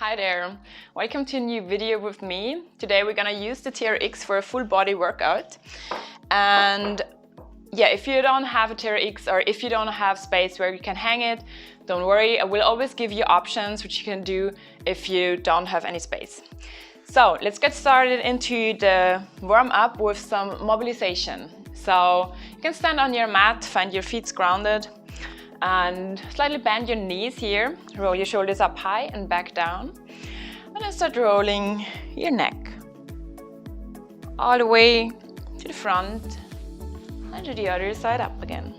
Hi there, welcome to a new video with me. Today we're gonna use the TRX for a full body workout. And yeah, if you don't have a TRX or if you don't have space where you can hang it, don't worry, I will always give you options which you can do if you don't have any space. So let's get started into the warm up with some mobilization. So you can stand on your mat, find your feet grounded, and slightly bend your knees here, roll your shoulders up high and back down, and then start rolling your neck all the way to the front and to the other side up again.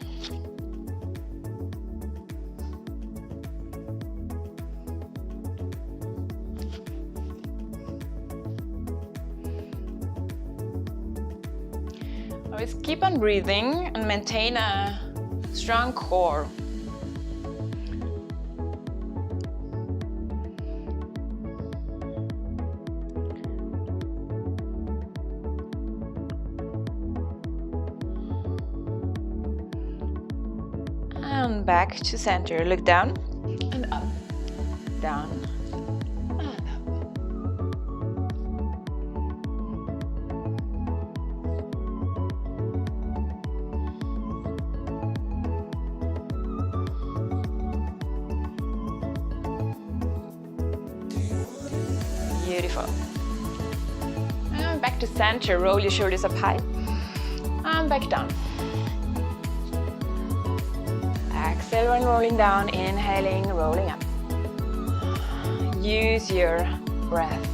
Always keep on breathing and maintain a strong core. And back to center. Look down and up, down and up. Beautiful. And back to center. Roll your shoulders up high and back down. Exhale when rolling down, inhaling, rolling up. Use your breath.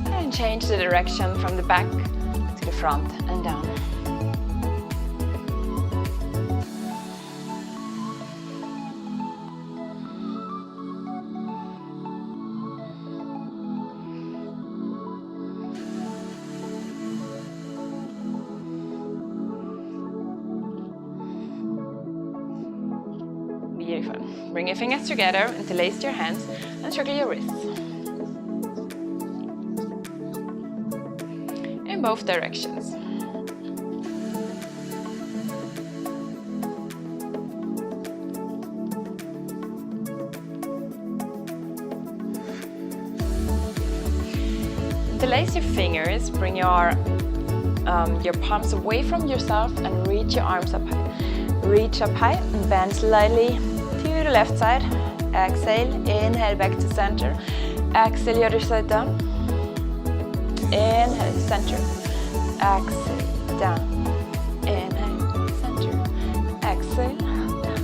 And change the direction from the back to the front and down. Beautiful. Bring your fingers together, interlace your hands and circle your wrists in both directions. Interlace your fingers, bring your palms away from yourself and reach your arms up high. Reach up high and bend slightly to the left side. Exhale, inhale back to center. Exhale the other side down. Inhale, center. Exhale, down. Inhale, center. Exhale, down.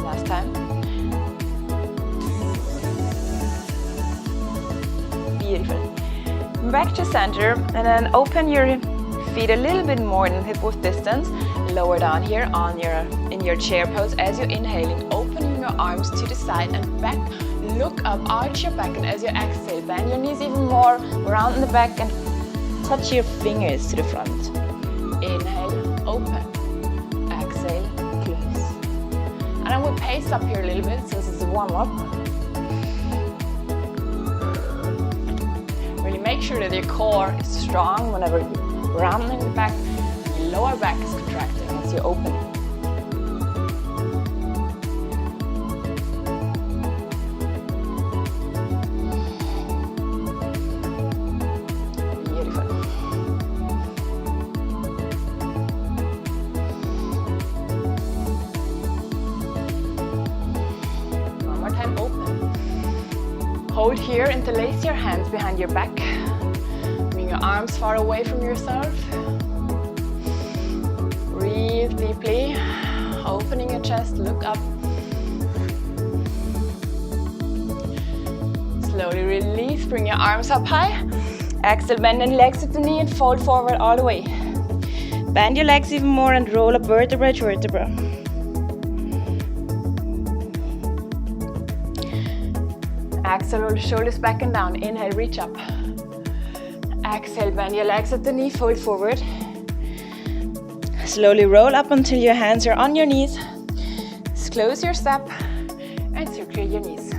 Last time. Beautiful. Back to center and then open your feet a little bit more than hip width distance. Lower down here in your chair pose as you're inhaling, opening your arms to the side and back. Look up, arch your back, and as you exhale, bend your knees even more, round in the back and touch your fingers to the front. Inhale, open. Exhale, close. And I will pace up here a little bit since it's a warm up. Make sure that your core is strong whenever you're rounding the back. Your lower back is contracting as you open. Beautiful. One more time, open. Hold here, interlace your hands behind your back. Bring your arms far away from yourself. Breathe deeply, opening your chest, look up. Slowly release, bring your arms up high. Exhale, bend your legs at the knee and fold forward all the way. Bend your legs even more and roll up vertebra to vertebra. Exhale, roll the shoulders back and down. Inhale, reach up. Exhale, bend your legs at the knee, fold forward. Slowly roll up until your hands are on your knees. Close your step and circle your knees.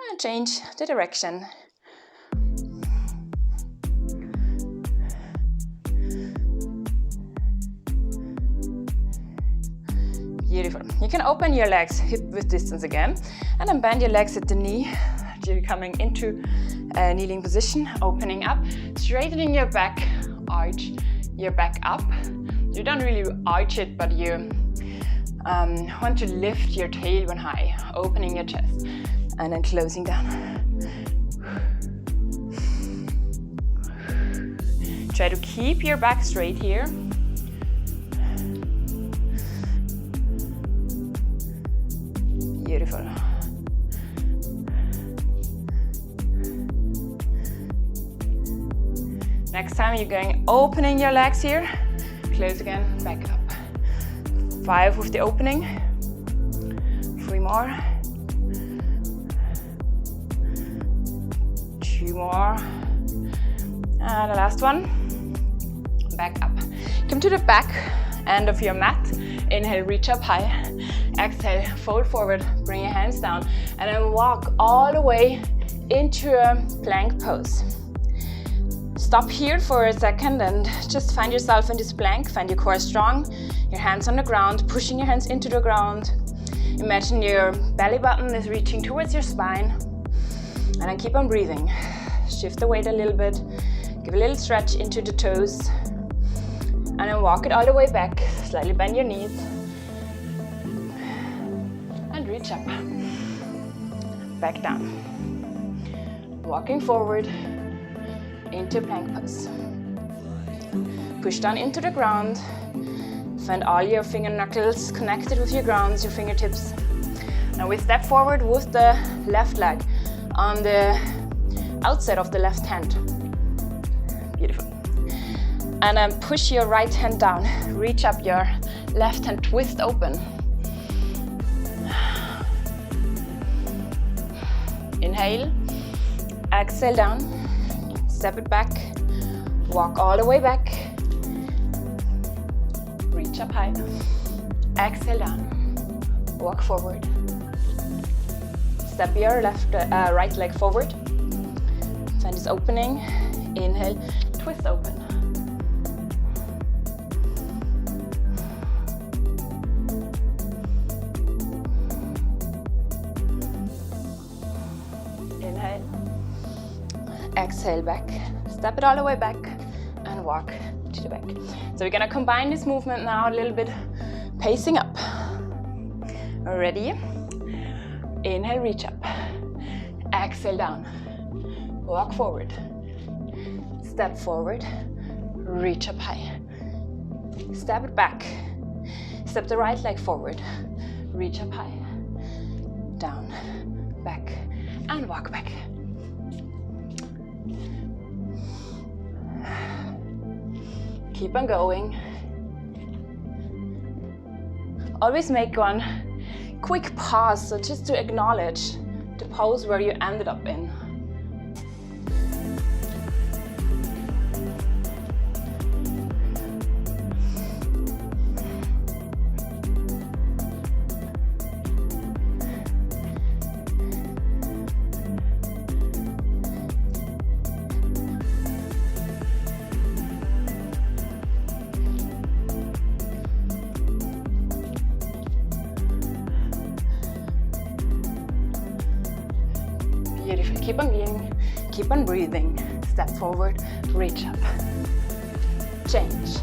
And change the direction. Beautiful. You can open your legs hip width distance again, and then bend your legs at the knee. You're coming into a kneeling position, opening up, straightening your back, arch your back up. You don't really arch it, but you want to lift your tailbone high, opening your chest, and then closing down. Try to keep your back straight here. Beautiful. Next time you're going opening your legs here, close again, back up. 5 with the opening, 3 more, 2 more, and the last one, back up. Come to the back end of your mat, inhale, reach up high, exhale, fold forward, bring your hands down, and then walk all the way into a plank pose. Stop here for a second and just find yourself in this plank. Find your core strong, your hands on the ground, pushing your hands into the ground. Imagine your belly button is reaching towards your spine. And then keep on breathing. Shift the weight a little bit. Give a little stretch into the toes. And then walk it all the way back. Slightly bend your knees. And reach up. Back down. Walking forward into plank pose. Push down into the ground. Find all your finger knuckles connected with your grounds, your fingertips. Now we step forward with the left leg on the outside of the left hand. Beautiful. And then push your right hand down. Reach up your left hand, twist open. Inhale. Exhale down. Step it back, walk all the way back, reach up high, exhale down, walk forward, step your right leg forward, find this opening, inhale, twist open. Inhale. Exhale back, step it all the way back and walk to the back. So we're gonna combine this movement now a little bit, pacing up. Ready? Inhale, reach up. Exhale down. Walk forward. Step forward. Reach up high. Step it back. Step the right leg forward. Reach up high. Down, back, and walk back. Keep on going. Always make one quick pause, so just to acknowledge the pose where you ended up in. Beautiful. Keep on being, keep on breathing. Step forward, reach up. Change.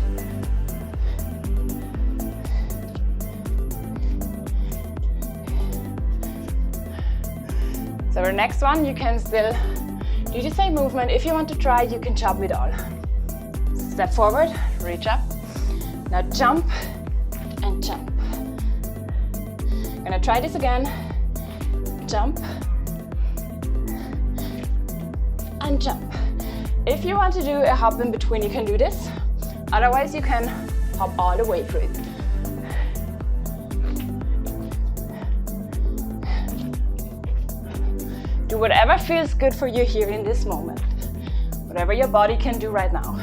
So our next one, you can still do the same movement. If you want to try, you can jump it all. Step forward, reach up. Now jump and jump. Gonna try this again. Jump and jump. If you want to do a hop in between, you can do this. Otherwise, you can hop all the way through it. Do So whatever feels good for you here in this moment, whatever your body can do right now.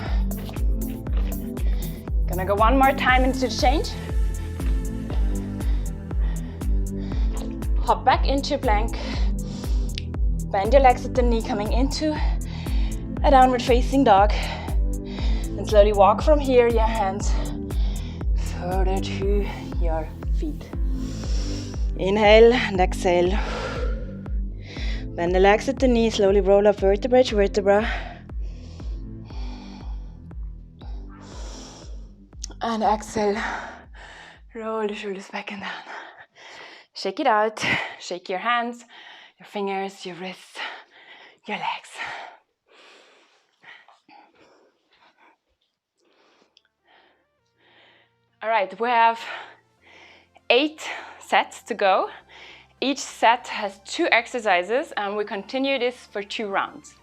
Gonna go one more time into the change. Hop back into plank. Bend your legs at the knee, coming into a downward facing dog. And slowly walk from here, your hands further to your feet. Inhale and exhale. Bend the legs at the knee, slowly roll up vertebra to vertebra. And exhale, roll the shoulders back and down. Shake it out, shake your hands, your fingers, your wrists, your legs. All right, we have 8 sets to go. Each set has 2 exercises and we continue this for 2 rounds.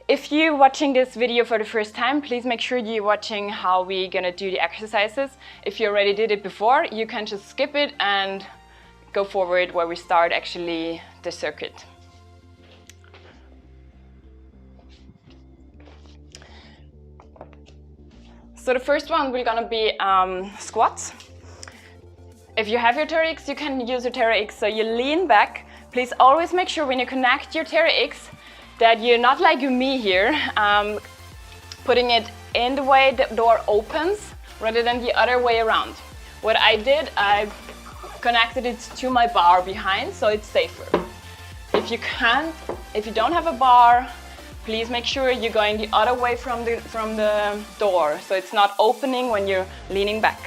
If you're watching this video for the first time, please make sure you're watching how we're gonna do the exercises. If you already did it before, you can just skip it and go forward where we start actually the circuit. So the first one, we're gonna be squats. If you have your TRX, you can use your TRX. So you lean back. Please always make sure when you connect your TRX that you're not like me here, putting it in the way the door opens rather than the other way around. What I did, I connected it to my bar behind, so it's safer. If you don't have a bar, please make sure you're going the other way from the door, so it's not opening when you're leaning back.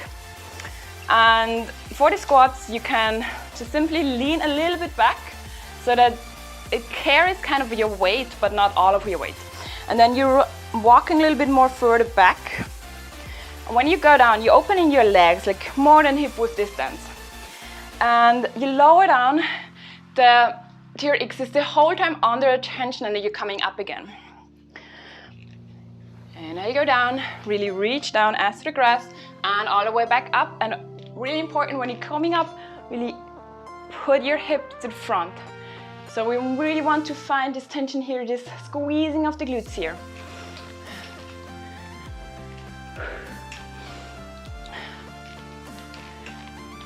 And for the squats, you can just simply lean a little bit back so that it carries kind of your weight, but not all of your weight. And then you're walking a little bit more further back. When you go down, you're opening your legs like more than hip width distance. And you lower down, the TRX is the whole time under tension and then you're coming up again. And now you go down, really reach down as to the grass and all the way back up. And really important when you're coming up, really put your hip to the front. So we really want to find this tension here, this squeezing of the glutes here.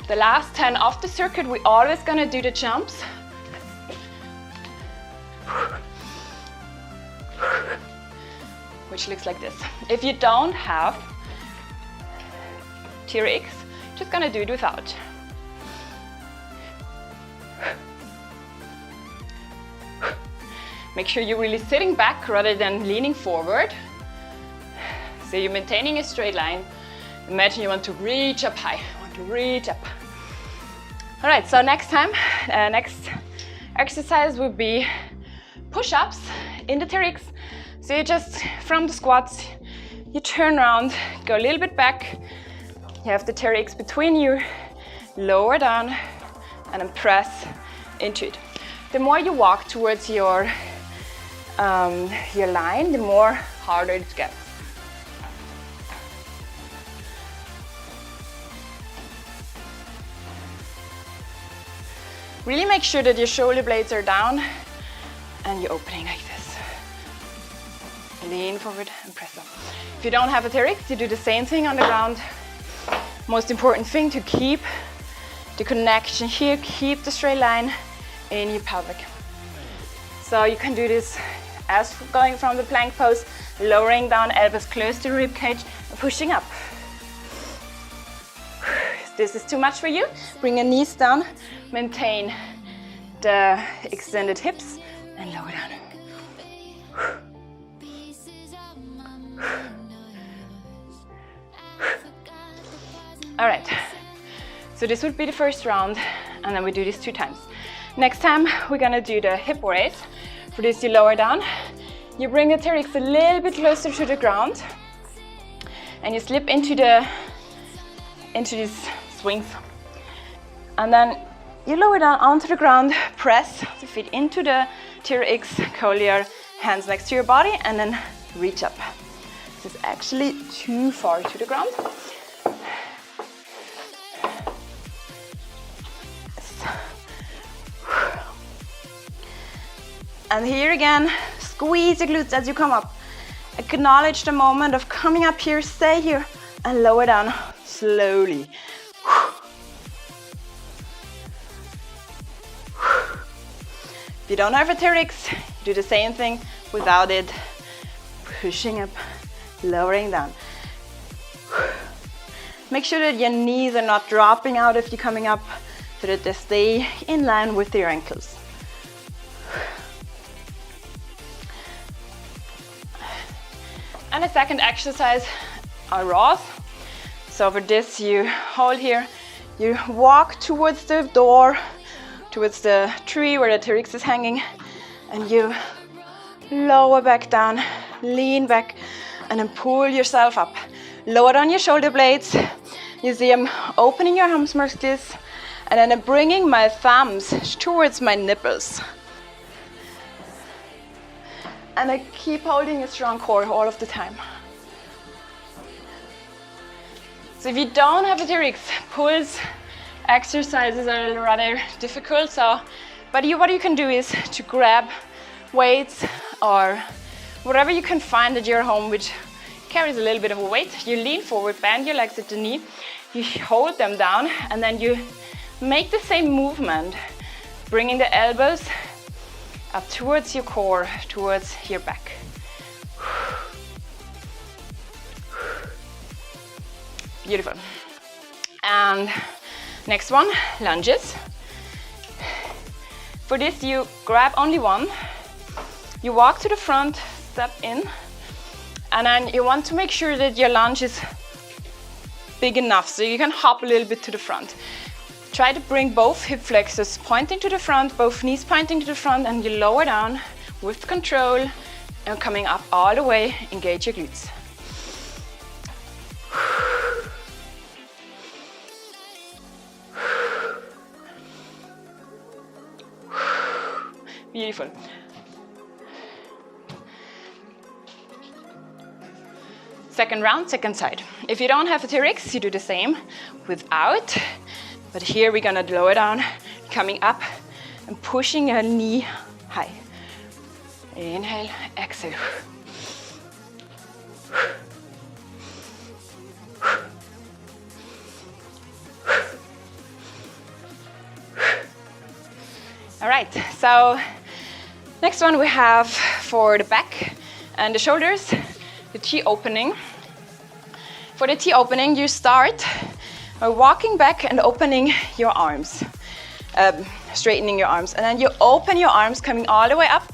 The last 10 of the circuit, we're always gonna do the jumps. Which looks like this. If you don't have TRX, just gonna do it without. Make sure you're really sitting back rather than leaning forward. So you're maintaining a straight line. Imagine you want to reach up high, reach up. All right, so next exercise would be push-ups in the TRX. So you just, from the squats, you turn around, go a little bit back. You have the TRX between you, lower down, and then press into it. The more you walk towards your line, the more harder it gets. Really make sure that your shoulder blades are down and you're opening like this. Lean forward and press up. If you don't have a TRX, you do the same thing on the ground. Most important thing to keep the connection here, keep the straight line in your pelvic. So you can do this as going from the plank pose, lowering down, elbows close to the rib cage, and pushing up. If this is too much for you, bring your knees down, maintain the extended hips, and lower down. All right, so this would be the first round, and then we do this 2 times. Next time, we're gonna do the hip raise. For this, you lower down, you bring the TRX a little bit closer to the ground, and you slip into these swings. And then you lower down onto the ground, press the feet into the TRX, curl your hands next to your body, and then reach up. This is actually too far to the ground. And here again, squeeze your glutes as you come up. Acknowledge the moment of coming up here, stay here, and lower down slowly. If you don't have a TRX, do the same thing without it. Pushing up, lowering down. Make sure that your knees are not dropping out if you're coming up, so that they stay in line with your ankles. And the second exercise are rows. So for this, you hold here, you walk towards the door, towards the tree where the TRX is hanging, and you lower back down, lean back, and then pull yourself up. Lower down your shoulder blades. You see I'm opening your arms muscles, and then I'm bringing my thumbs towards my nipples. And I keep holding a strong core all of the time. So if you don't have a TRX, pulse exercises are rather difficult. So, but what you can do is to grab weights or whatever you can find at your home which carries a little bit of a weight. You lean forward, bend your legs at the knee, you hold them down, and then you make the same movement, bringing the elbows up towards your core, towards your back. Beautiful. And next one, lunges. For this, you grab only one. You walk to the front, step in, and then you want to make sure that your lunge is big enough so you can hop a little bit to the front. Try to bring both hip flexors pointing to the front, both knees pointing to the front, and you lower down with control and coming up all the way, engage your glutes. Beautiful. Second round, second side. If you don't have a TRX, you do the same without. But here we're gonna lower down, coming up and pushing your knee high. Inhale, exhale. All right, so next one we have for the back and the shoulders, the T opening. For the T opening, you start by walking back and opening your arms, straightening your arms, and then you open your arms, coming all the way up.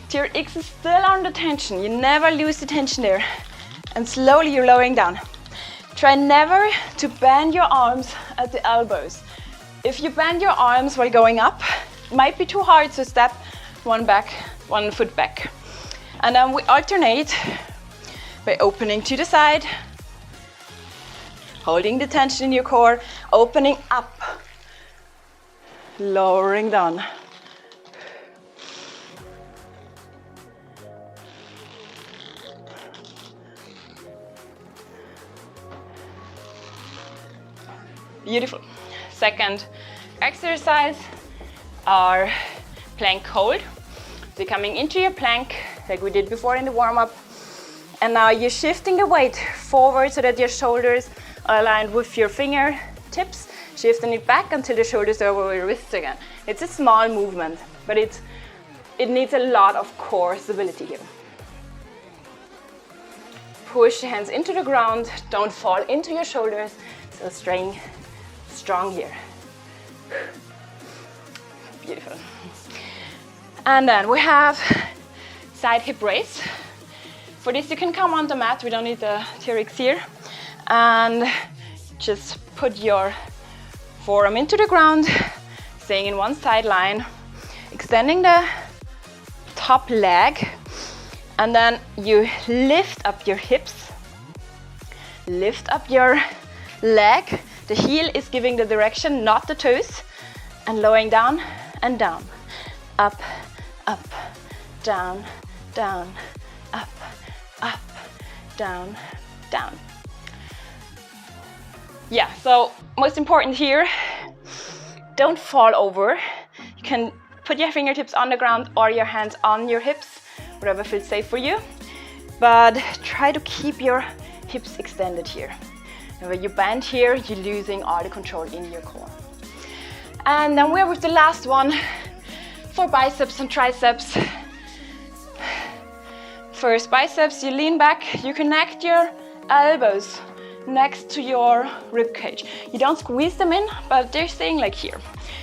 TRX is still under tension. You never lose the tension there. And slowly you're lowering down. Try never to bend your arms at the elbows. If you bend your arms while going up, it might be too hard, so step one foot back. And then we alternate by opening to the side, holding the tension in your core, opening up, lowering down. Beautiful. Second exercise are plank hold. So coming into your plank like we did before in the warm-up, and now you're shifting the weight forward so that your shoulders are aligned with your fingertips, shifting it back until the shoulders are over your wrists again. It's a small movement, but it needs a lot of core stability here. Push the hands into the ground, don't fall into your shoulders, so staying strong here. Beautiful. And then we have side hip raise. For this you can come on the mat, we don't need the TRX here. And just put your forearm into the ground, staying in one side line, extending the top leg, and then you lift up your hips, lift up your leg. The heel is giving the direction, not the toes, and lowering down and down, up, up, down, down, up, up, down, down. Yeah, so most important here, don't fall over. You can put your fingertips on the ground or your hands on your hips, whatever feels safe for you. But try to keep your hips extended here. And when you bend here, you're losing all the control in your core. And then we're with the last one for biceps and triceps. First biceps, you lean back, you connect your elbows next to your rib cage. You don't squeeze them in, but they're staying like here.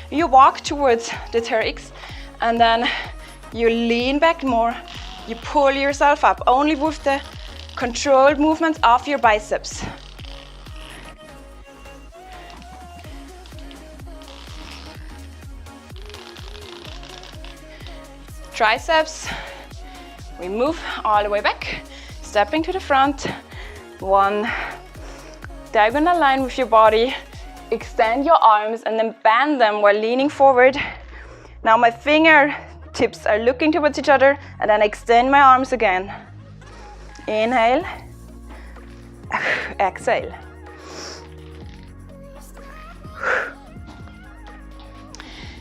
You walk towards the TRX and then you lean back more. You pull yourself up only with the controlled movements of your biceps. Triceps, we move all the way back, stepping to the front. One diagonal line with your body, extend your arms and then bend them while leaning forward. Now my fingertips are looking towards each other and then extend my arms again. Inhale, exhale.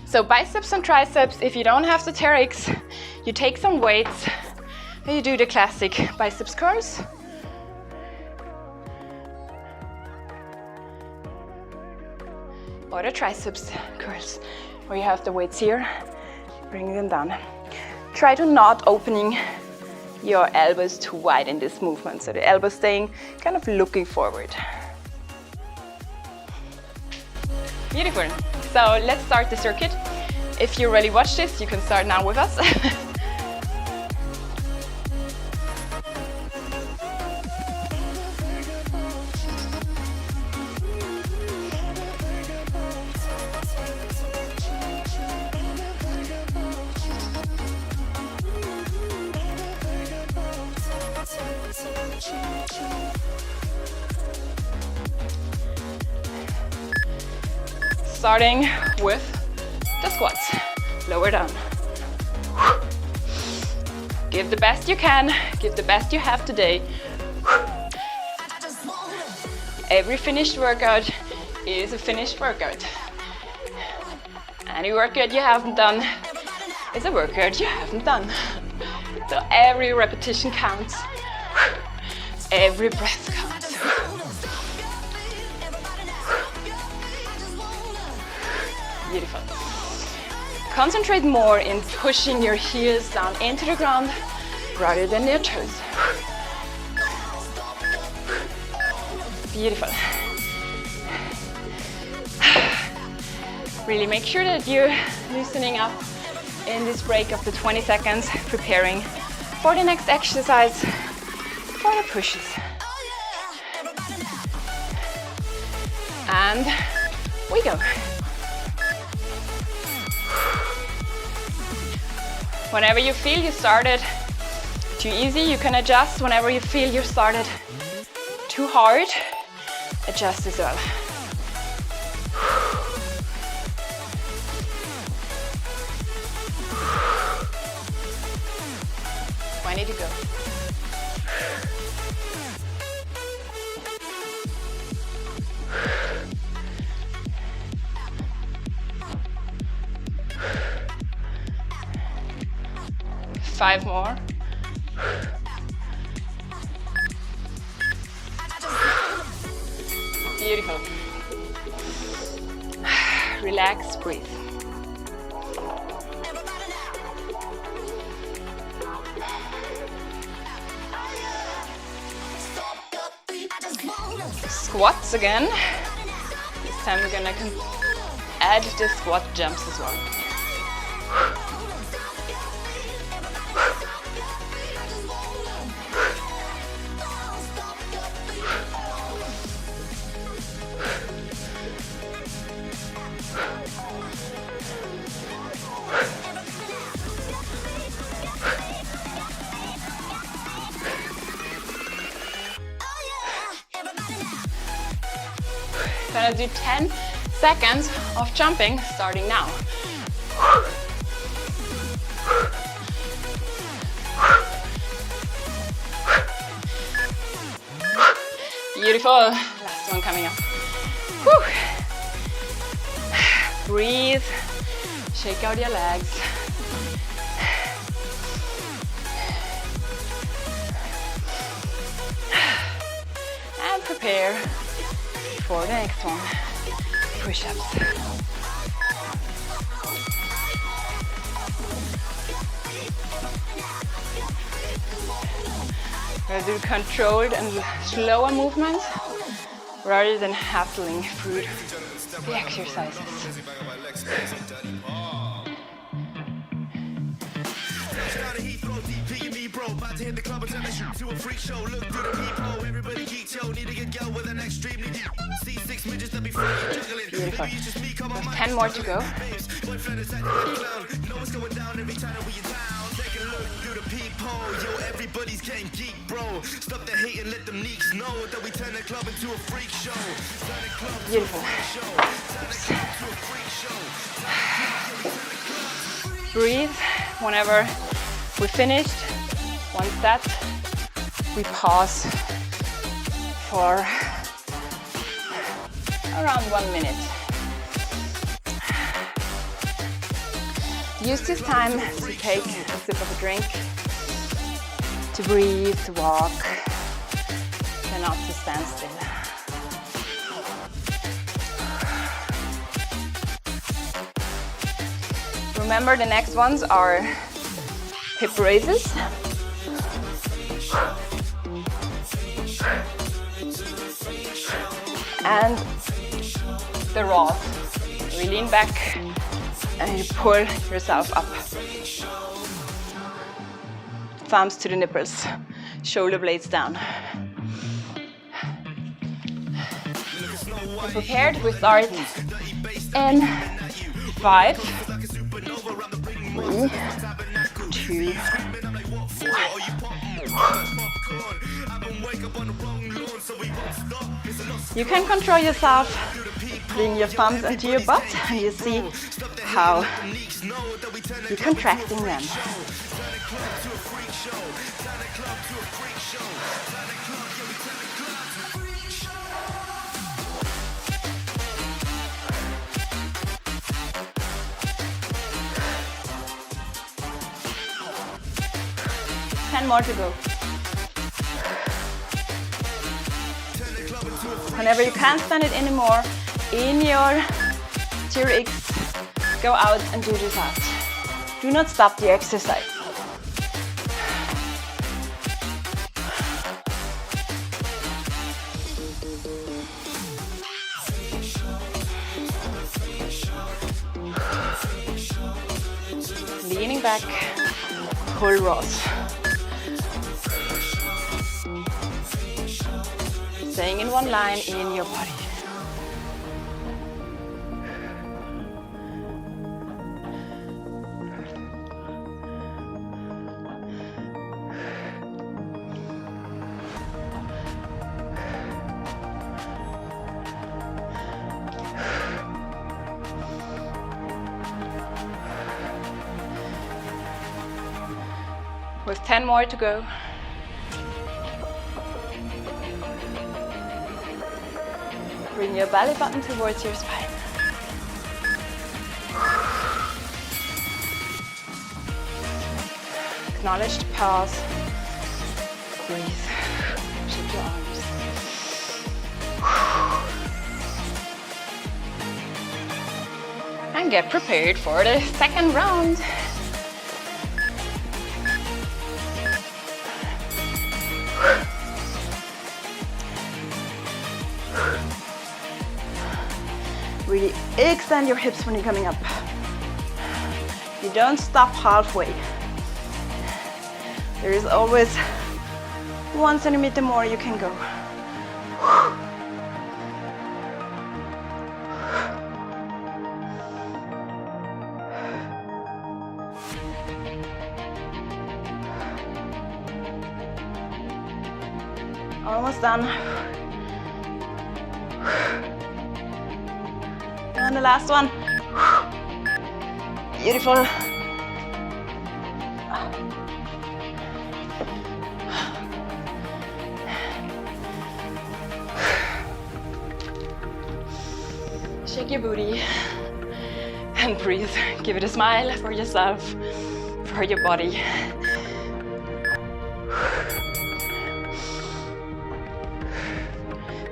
So biceps and triceps, if you don't have the TRX, you take some weights and you do the classic biceps curls. Or the triceps curls, where you have the weights here, bring them down. Try to not opening your elbows too wide in this movement, so the elbows staying kind of looking forward. Beautiful. So let's start the circuit. If you already watched this, you can start now with us. Starting with the squats, lower down. Give the best you can, give the best you have today. Every finished workout is a finished workout. Any workout you haven't done is a workout you haven't done. So every repetition counts, every breath counts. Beautiful. Concentrate more in pushing your heels down into the ground rather than your toes. Beautiful. Really make sure that you're loosening up in this break of the 20 seconds, preparing for the next exercise, for the pushes. And we go. Whenever you feel you started too easy, you can adjust. Whenever you feel you started too hard, adjust as well. 20 to go. Five more. Beautiful. Relax, breathe. Squats again. This time we're gonna add the squat jumps as well. Gonna do 10 seconds of jumping starting now. Beautiful. Last one coming up. Whew. Breathe. Shake out your legs. And prepare for the next one. Push-ups. We'll do controlled and slower movements rather than hustling through the exercises. Beautiful. There's 10 more to go. Everybody's getting geek, bro. Stop the hate and let them neeks know that we turn the club into a freak show. Beautiful. Breathe. Whenever we finished one set, we pause for around 1 minute. Use this time to take a sip of a drink, to breathe, to walk, and not to stand still. Remember, the next ones are hip raises. And the rows. You lean back and you pull yourself up. Thumbs to the nipples, shoulder blades down. We're prepared, we start in 5, 3, 2, 1. You can control yourself, bring your thumbs into your butt and you see how you're contracting them. Ten more to go. Whenever you can't stand it anymore, in your TRX, go out and do this out. Do not stop the exercise. Leaning back, pull rows. Staying in one line in your body. With 10 more to go. Bring your belly button towards your spine. Acknowledge the pause. Breathe. Shake your arms. And get prepared for the second round. Really extend your hips when you're coming up. You don't stop halfway. There is always 1 centimeter more you can go. Almost done. And the last one. Beautiful. Shake your booty And breathe. Give it a smile for yourself, for your body.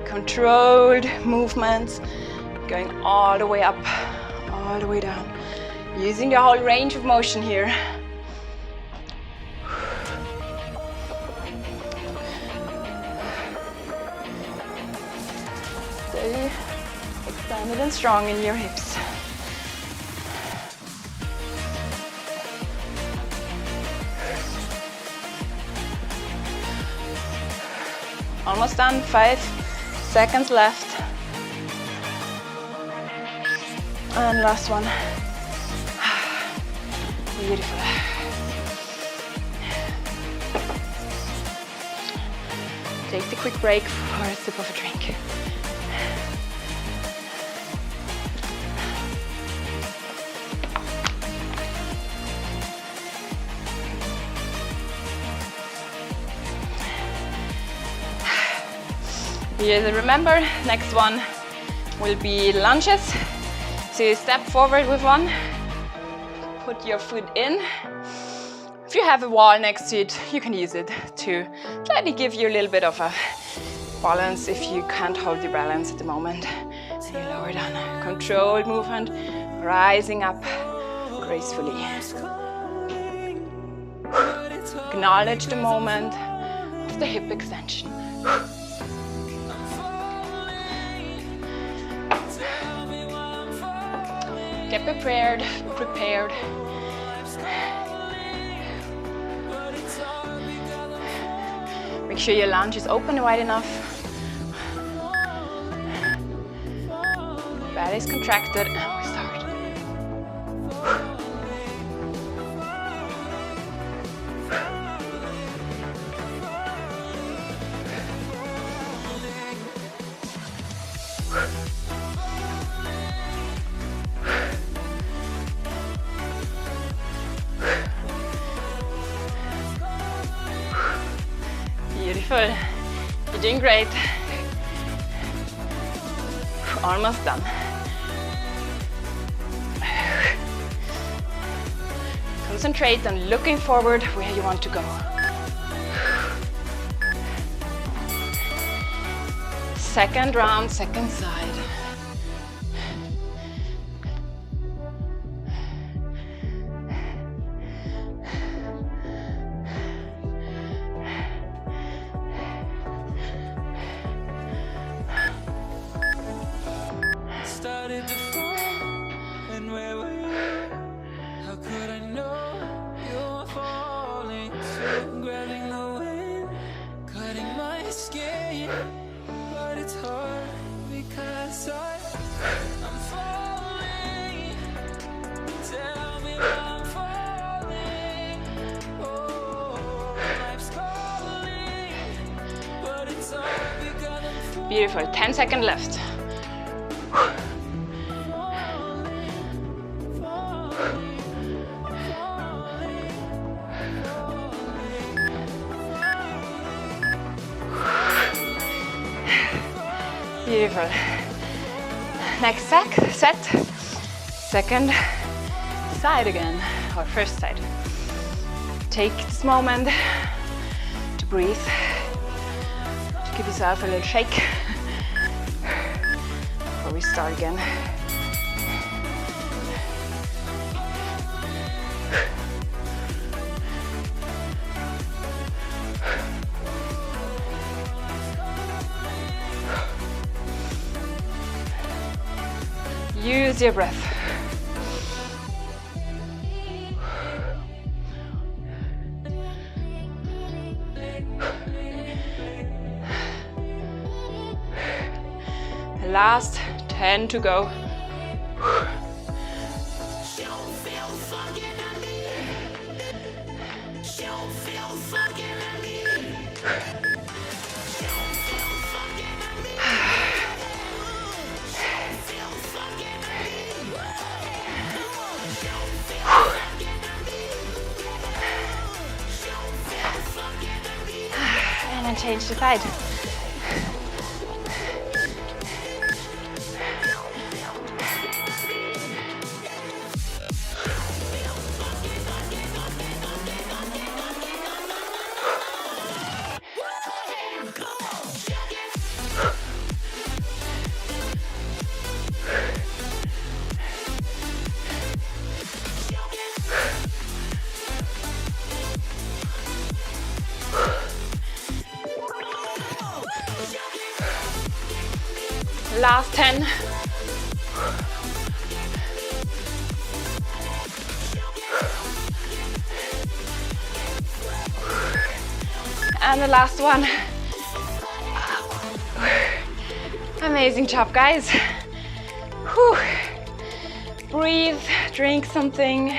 Controlled movements, going all the way up, all the way down. Using the whole range of motion here. Stay expanded and strong in your hips. Almost done, 5 seconds left. And last one. Beautiful. Take the quick break for a sip of a drink. Yes, remember, next one will be lunges. So you step forward with one, put your foot in. If you have a wall next to it, you can use it to slightly give you a little bit of a balance if you can't hold your balance at the moment. And you lower down. Controlled movement, rising up gracefully. Acknowledge the moment of the hip extension. Get prepared. Make sure your lunge is open wide enough. Belly is contracted, and we start. Beautiful. You're doing great. Almost done. Concentrate on looking forward where you want to go. Second round, second side. Beautiful, 10 seconds left. Beautiful. Next set, second side again, or first side. Take this moment to breathe, to give yourself a little shake before we start again. Use your breath. Last 10 to go. And then change the side. Last 10. And the last one. Amazing job, guys. Whew. Breathe, drink something.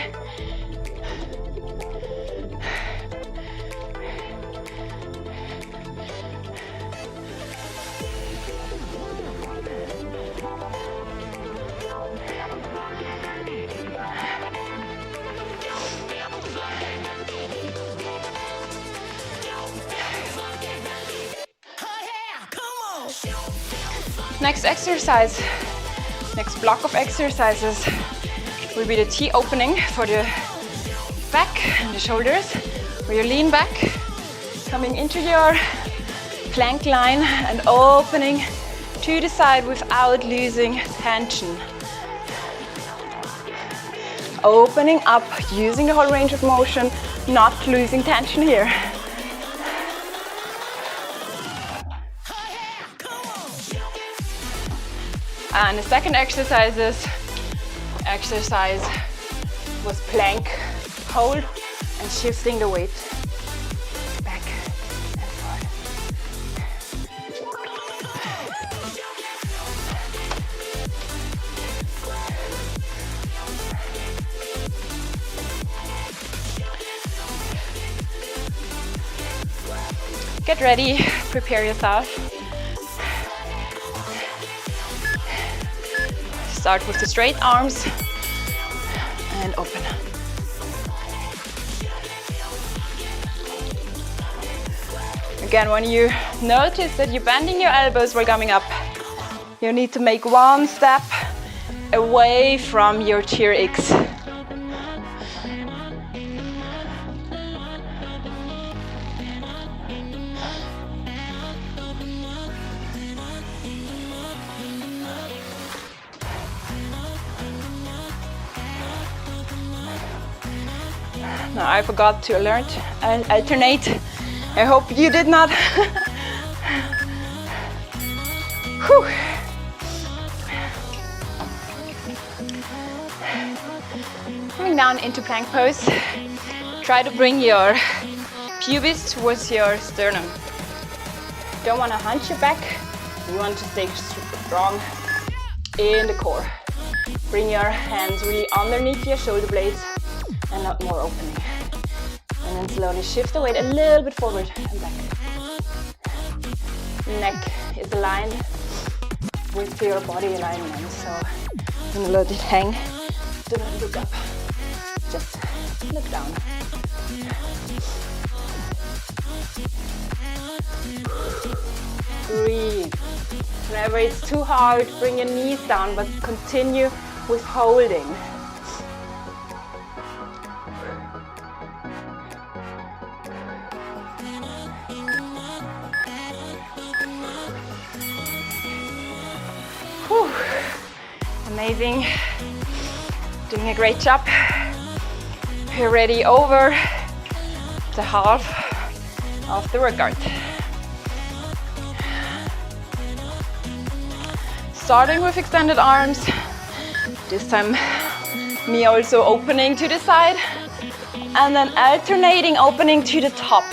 Next exercise, next block of exercises will be the T opening for the back and the shoulders, where you lean back, coming into your plank line and opening to the side without losing tension. Opening up, using the whole range of motion, not losing tension here. And the second exercise was plank hold and shifting the weight back and forth. Get ready, prepare yourself. Start with the straight arms and open. Again, when you notice that you're bending your elbows while coming up, you need to make one step away from your TRX. Now, I forgot to alternate. I hope you did not. Whew. Coming down into plank pose. Try to bring your pubis towards your sternum. Don't want to hunch your back. You want to stay strong in the core. Bring your hands really underneath your shoulder blades and not more opening. And then slowly shift the weight a little bit forward and back. Neck is aligned with your body alignment, so don't let it hang. Do not look up, just look down. Breathe. Whenever it's too hard, bring your knees down, but continue with holding. Whew. Amazing. Doing a great job. We're ready over the half of the workout. Starting with extended arms. This time me also opening to the side and then alternating opening to the top.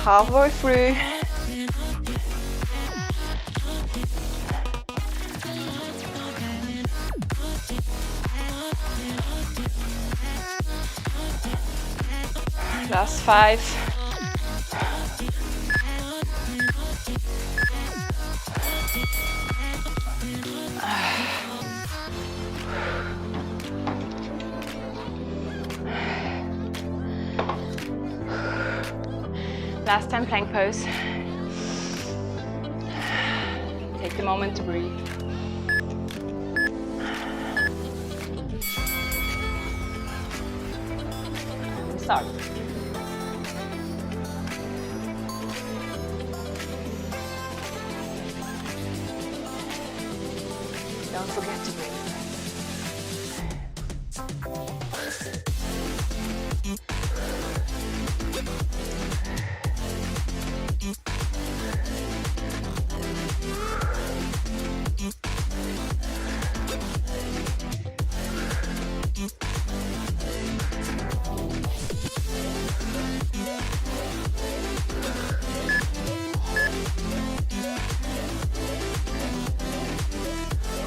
Halfway through. Last 5. Last time plank pose. Take the moment to breathe. And we start. forget to breathe.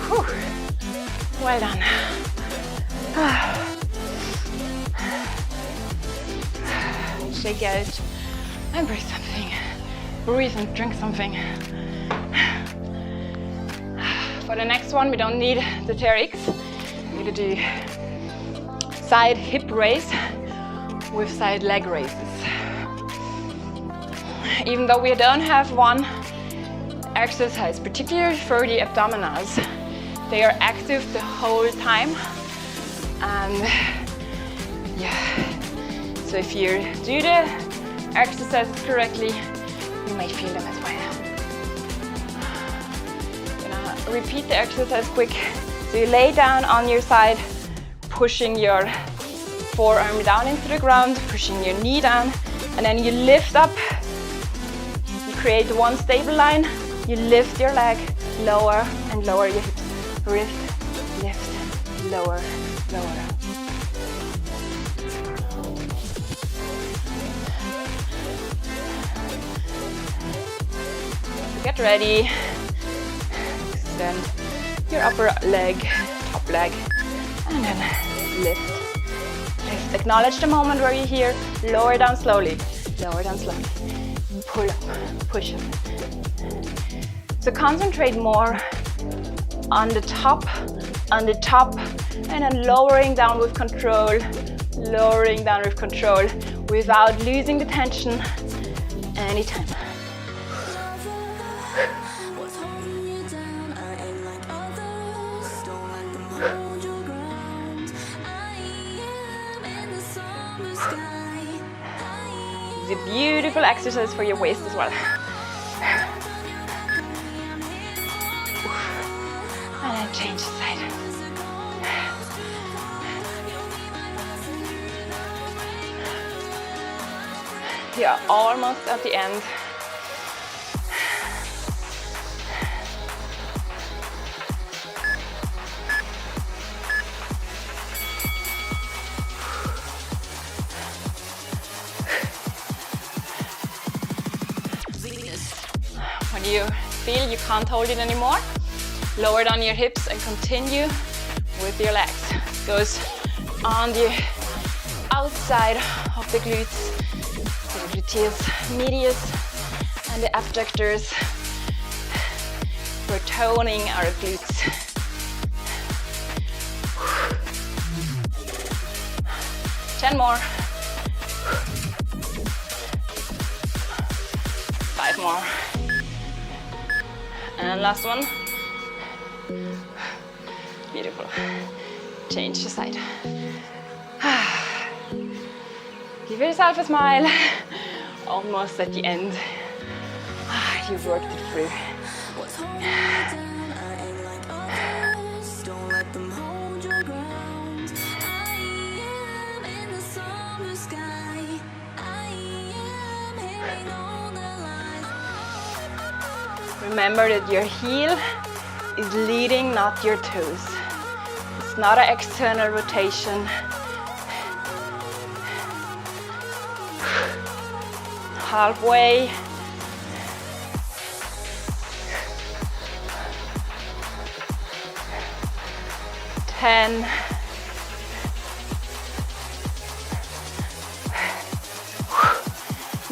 Whew. Well done. Shake out and breathe something. Breathe and drink something. For the next one, we don't need the TRX. We're gonna do side hip raise with side leg raises. Even though we don't have one exercise, particularly for the abdominals, they are active the whole time. And yeah, so if you do the exercises correctly, you may feel them as well. Gonna repeat the exercise quick. So you lay down on your side, pushing your forearm down into the ground, pushing your knee down, and then you lift up. You create one stable line. You lift your leg, lower and lower your hips. Lift, lower, lower. Get ready. Extend your upper leg, top leg, and then lift. Lift. Acknowledge the moment where you're here. Lower down slowly. Lower down slowly. Pull up, push up. So concentrate more on the top, and then lowering down with control, without losing the tension anytime. It's a beautiful exercise for your waist as well. And then change the side. You're almost at the end. When you feel you can't hold it anymore, lower down your hips and continue with your legs. Goes on the outside of the glutes, the gluteus medius and the abductors. We're toning our glutes. Ten more. 5 more. And last one. Beautiful. Change the side. Give yourself a smile. Almost at the end. You've worked it through. Remember that your heel is leading, not your toes. It's not an external rotation. Halfway. Ten.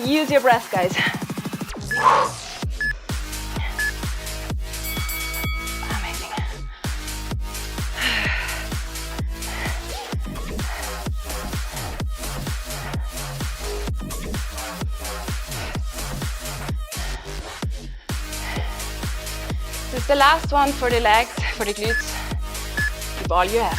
Use your breath, guys. Amazing. This is the last one for the legs, for the glutes. Keep all you have.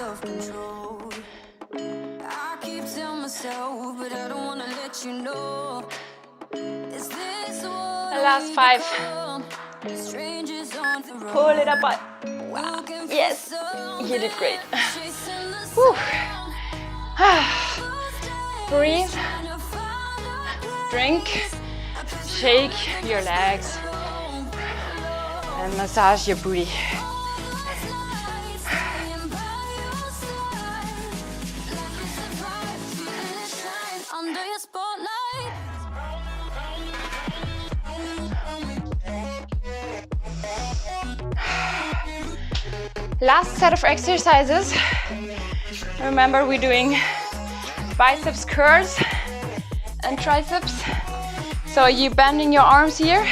self-control. I keep telling myself, but I don't wanna let you know. Is this what The last 5. strangers on the road? Pull it up. Wow. Yes, you did great. Whew. Breathe. Drink. Shake your legs. And massage your booty. Under your spotlight. Last set of exercises. Remember, we're doing biceps curls and triceps. So you're bending your arms here,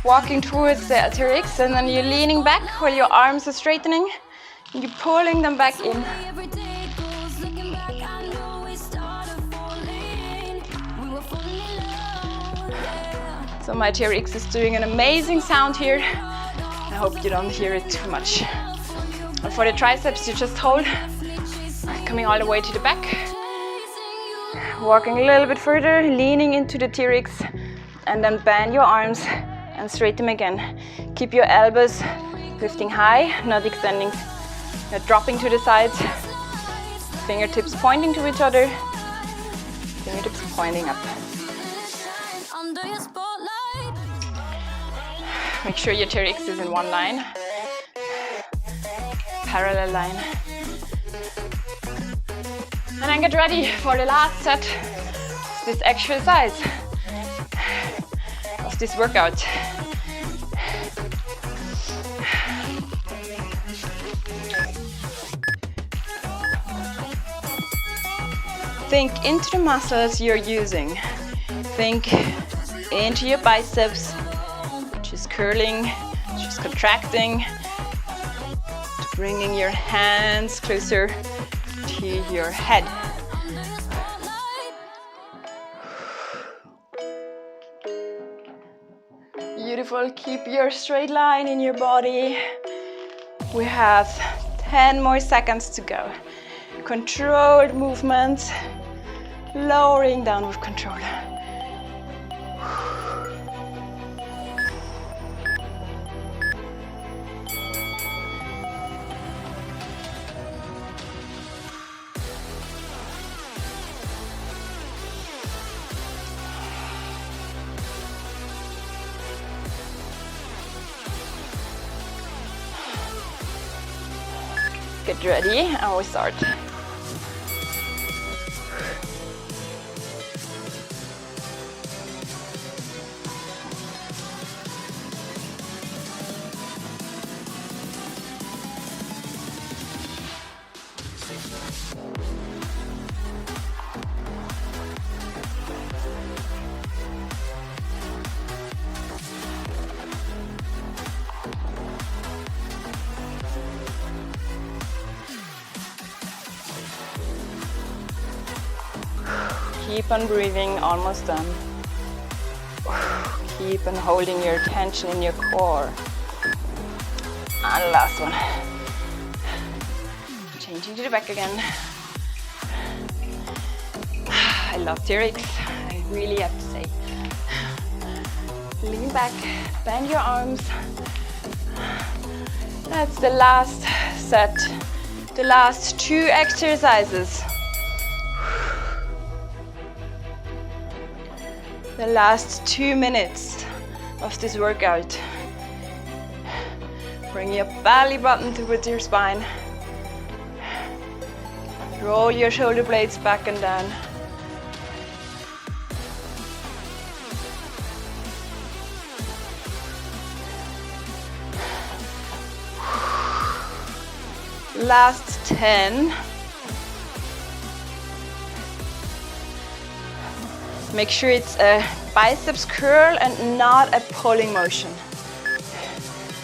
walking towards the TRX, and then you're leaning back while your arms are straightening. And you're pulling them back in. So my TRX is doing an amazing sound here. I hope you don't hear it too much. And for the triceps, you just hold, coming all the way to the back. Walking a little bit further, leaning into the TRX, and then bend your arms and straighten them again. Keep your elbows lifting high, not extending, not dropping to the sides. Fingertips pointing to each other, fingertips pointing up. Make sure your TRX is in one line, parallel line. And then get ready for the last set of this exercise, of this workout. Think into the muscles you're using. Think into your biceps, just curling, just contracting, bringing your hands closer to your head. Beautiful, keep your straight line in your body. We have 10 more seconds to go. Controlled movements, lowering down with control. Get ready and we start. Keep on breathing, almost done. Keep on holding your tension in your core. And last one. Changing to the back again. I love TRX, I really have to say. Lean back, bend your arms. That's the last set, the last 2 exercises. The last 2 minutes of this workout. Bring your belly button towards your spine. Roll your shoulder blades back and down. Last 10. Make sure it's a biceps curl and not a pulling motion.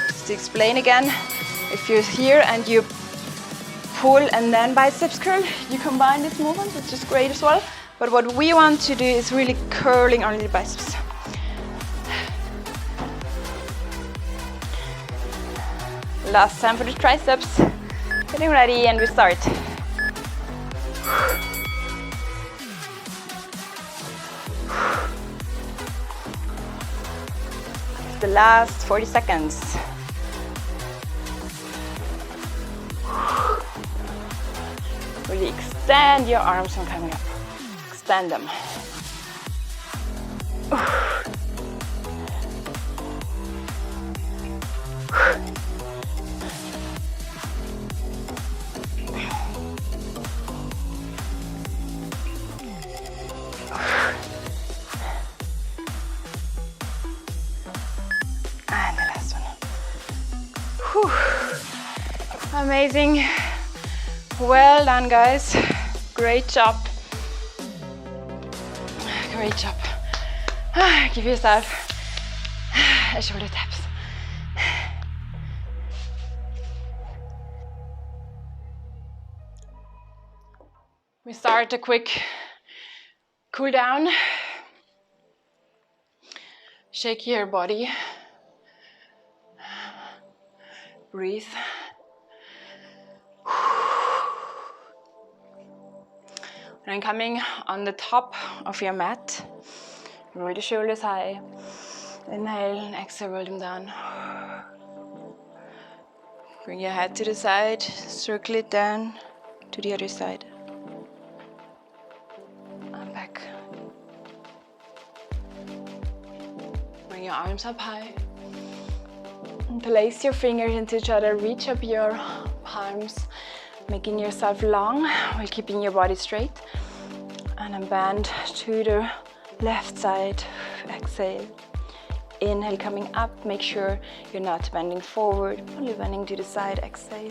Just to explain again, if you're here and you pull and then biceps curl, you combine this movement, which is great as well. But what we want to do is really curling only the biceps. Last time for the triceps. Getting ready and we start. The last 40 seconds. Really extend your arms when coming up. Extend them. And the last one. Whew. Amazing. Well done, guys. Great job. Great job. Give yourself a shoulder taps. We start a quick cool down. Shake your body. Breathe. And coming on the top of your mat, roll the shoulders high. Inhale and exhale, roll them down. Bring your head to the side, circle it down to the other side. And back. Bring your arms up high. And place your fingers into each other, reach up your palms, making yourself long while keeping your body straight. And then bend to the left side. Exhale. Inhale, coming up. Make sure you're not bending forward, only bending to the side. Exhale.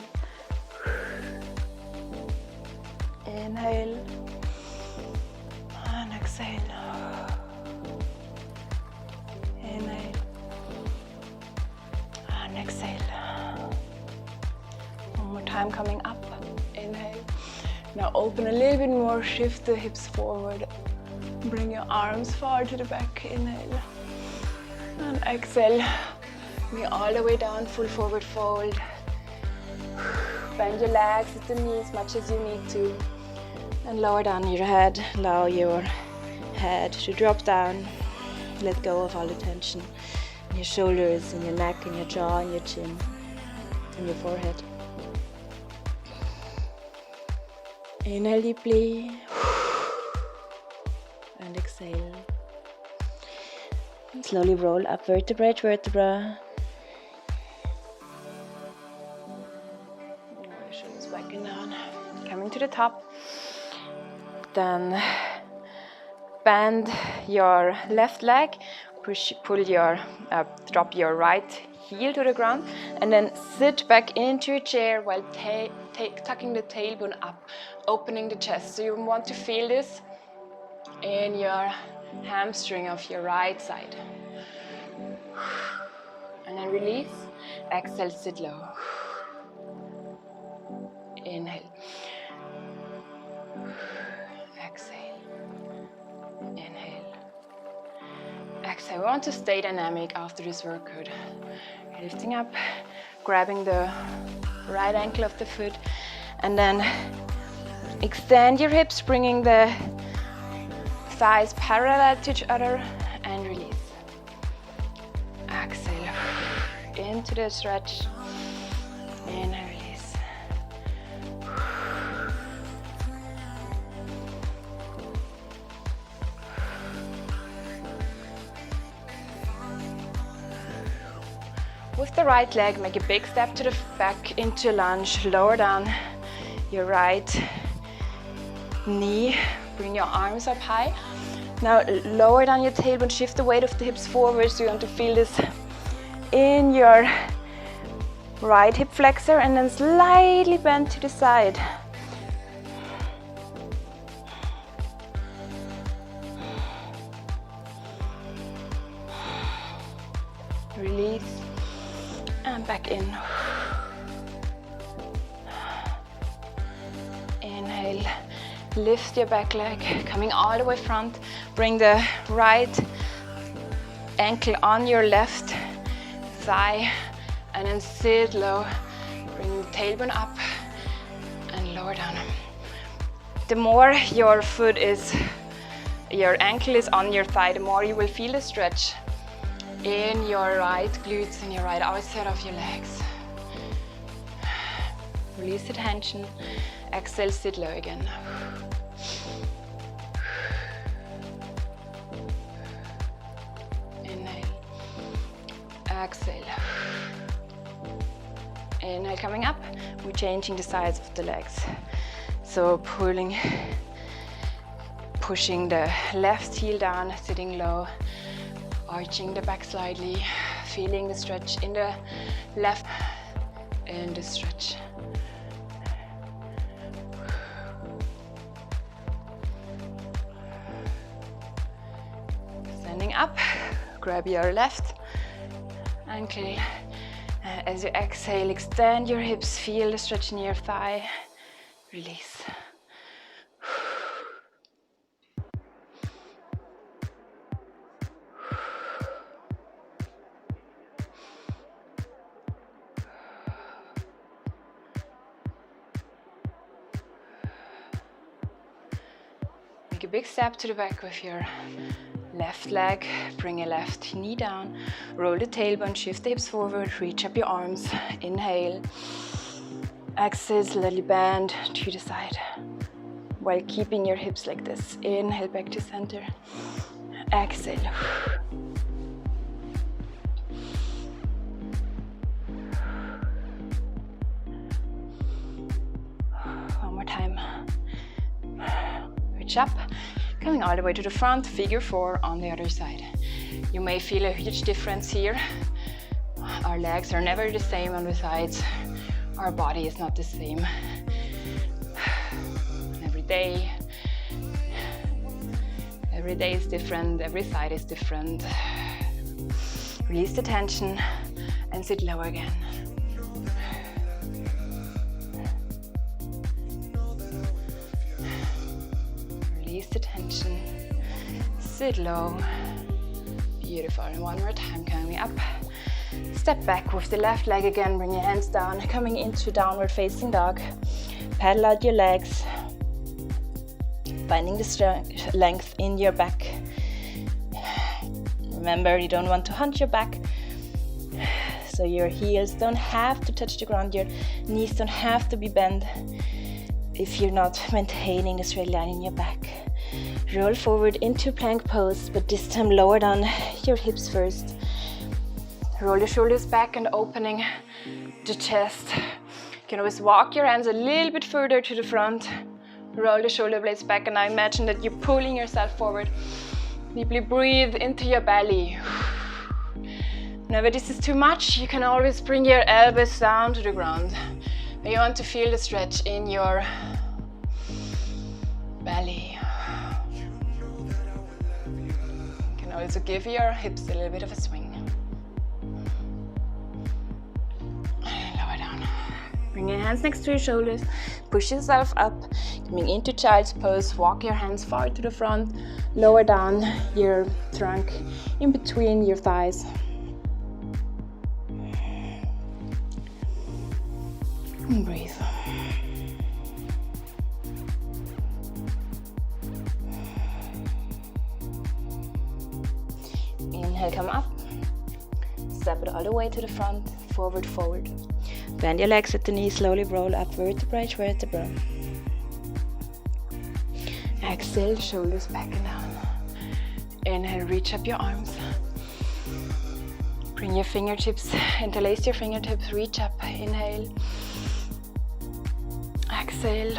Inhale. And exhale. Inhale. And exhale. One more time, coming up. Inhale. Now open a little bit more, shift the hips forward. Bring your arms far to the back. Inhale. And exhale. Bring it all the way down, full forward fold. Bend your legs at the knees as much as you need to. And lower down your head. Allow your head to drop down. Let go of all the tension in your shoulders, in your neck, in your jaw, in your chin, in your forehead. Inhale deeply. And exhale. And slowly roll up vertebra to vertebra. Shoulders back and down. Coming to the top. Then bend your left leg. Drop your right heel to the ground. And then sit back into your chair while tucking the tailbone up, opening the chest. So you want to feel this in your hamstring of your right side. And then release. Exhale, sit low. Inhale. Exhale. Inhale. Exhale. We want to stay dynamic after this workout. Lifting up, grabbing the right ankle of the foot, and then extend your hips, bringing the thighs parallel to each other, and release. Exhale into the stretch, and release. With the right leg, make a big step to the back into lunge. Lower down your right knee. Bring your arms up high. Now lower down your tailbone, shift the weight of the hips forward. So you want to feel this in your right hip flexor, and then slightly bend to the side. Release. And back in. Inhale, lift your back leg, coming all the way front. Bring the right ankle on your left thigh, and then sit low. Bring the tailbone up, lower down. The more your ankle is on your thigh, the more you will feel the stretch in your right glutes and your right outside of your legs. Release the tension. Exhale, sit low again. Inhale. Exhale. Inhale, coming up. We're changing the sides of the legs. So pushing the left heel down, sitting low, arching the back slightly, feeling the stretch in the left and the stretch. Standing up, grab your left ankle. As you exhale, extend your hips, feel the stretch in your thigh. Release. Make a big step to the back with your left leg. Bring your left knee down. Roll the tailbone, shift the hips forward, reach up your arms. Inhale. Exhale, slowly bend to the side while keeping your hips like this. Inhale, back to center. Exhale. One more time. Reach up, coming all the way to the front, figure four on the other side. You may feel a huge difference here. Our legs are never the same on the sides. Our body is not the same. Every day is different, every side is different. Release the tension and sit low again. Release the tension, sit low. Beautiful. And one more time, coming up. Step back with the left leg again, bring your hands down, coming into downward facing dog. Paddle out your legs, finding the length in your back. Remember, you don't want to hunch your back, so your heels don't have to touch the ground, your knees don't have to be bent if you're not maintaining the straight line in your back. Roll forward into plank pose, but this time lower down your hips first. Roll the shoulders back and opening the chest. You can always walk your hands a little bit further to the front. Roll the shoulder blades back, and now imagine that you're pulling yourself forward. Deeply breathe into your belly. Whenever this is too much, you can always bring your elbows down to the ground. You want to feel the stretch in your belly. You can also give your hips a little bit of a swing. Bring your hands next to your shoulders, push yourself up, coming into child's pose, walk your hands far to the front, lower down your trunk in between your thighs. And breathe. Inhale, come up, step it all the way to the front, forward, forward. Bend your legs at the knees, slowly roll up vertebra each vertebra. Exhale, shoulders back and down. Inhale, reach up your arms. Bring your fingertips, interlace your fingertips, reach up, inhale. Exhale.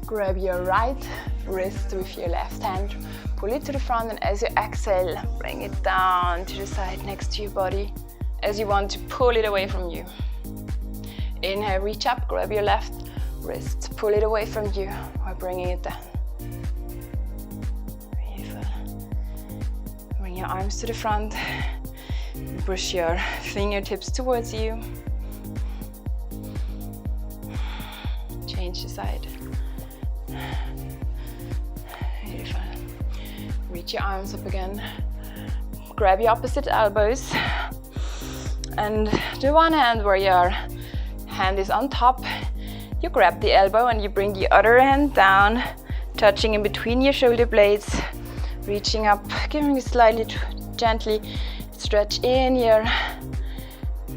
Grab your right wrist with your left hand, pull it to the front, and as you exhale, bring it down to the side next to your body, as you want to pull it away from you. Inhale, reach up, grab your left wrist, pull it away from you while bringing it down. Beautiful. Bring your arms to the front, push your fingertips towards you. Change the side. Beautiful. Reach your arms up again. Grab your opposite elbows. And the one hand where your hand is on top, You grab the elbow and you bring the other hand down, touching in between your shoulder blades, reaching up, giving a slightly gently stretch in your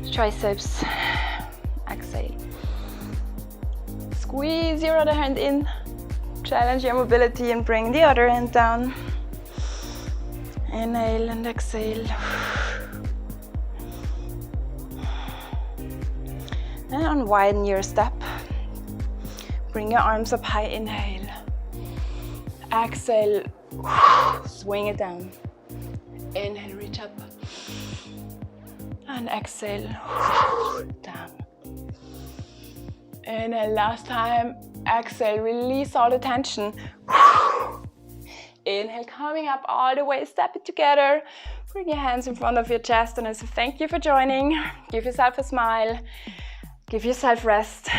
triceps. Exhale. Squeeze your other hand in, challenge your mobility and bring the other hand down. Inhale and exhale. And unwiden your step. Bring your arms up high, inhale. Exhale, swing it down. Inhale, reach up. And exhale, down. Inhale, last time. Exhale, release all the tension. Inhale, coming up all the way, step it together. Bring your hands in front of your chest and I say thank you for joining. Give yourself a smile. Give yourself rest.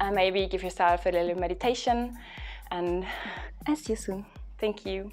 And maybe give yourself a little meditation. And I'll see you soon. Thank you.